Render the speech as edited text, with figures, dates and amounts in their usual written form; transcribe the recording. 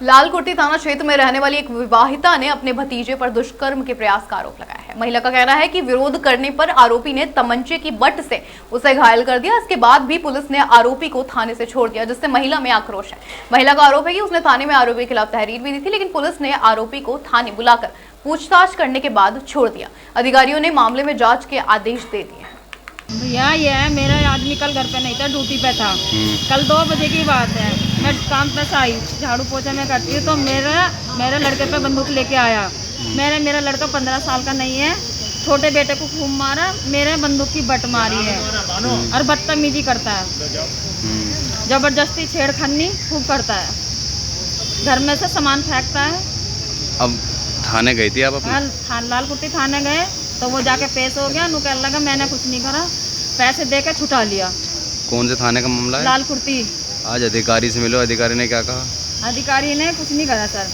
लालकुटी थाना क्षेत्र में रहने वाली एक विवाहिता ने अपने भतीजे पर दुष्कर्म के प्रयास का आरोप लगाया है। महिला का कहना है कि विरोध करने पर आरोपी ने तमंचे की बट से उसे घायल कर दिया। इसके बाद भी पुलिस ने आरोपी को थाने से छोड़ दिया, जिससे महिला में आक्रोश है। महिला का आरोप है कि उसने थाने में आरोपी के खिलाफ तहरीर भी दी थी, लेकिन पुलिस ने आरोपी को थाने बुलाकर पूछताछ करने के बाद छोड़ दिया। अधिकारियों ने मामले में जाँच के आदेश दे दिए। भैया ये है, मेरा आदमी कल घर पे नहीं था, ड्यूटी पे था। कल 2 बजे की बात है, मैं काम पे से आई, झाड़ू पोछा मैं करती हूँ तो मेरे लड़के पे बंदूक लेके आया। मेरा लड़का 15 साल का नहीं है, छोटे बेटे को खूब मारा, मेरे बंदूक की बट मारी है और बदतमीजी करता है, जबरदस्ती छेड़खानी खूब करता है, घर में से सामान फेंकता है। अब थाने गई थी आप अपने? लालकुटी थाने गए तो वो जाके पेश हो गया, नु कहने लगा मैंने कुछ नहीं करा, पैसे दे के छुटा लिया। कौन से थाने का मामला है? लालकुटी। आज अधिकारी से मिलो, अधिकारी ने क्या कहा? अधिकारी ने कुछ नहीं करा सर।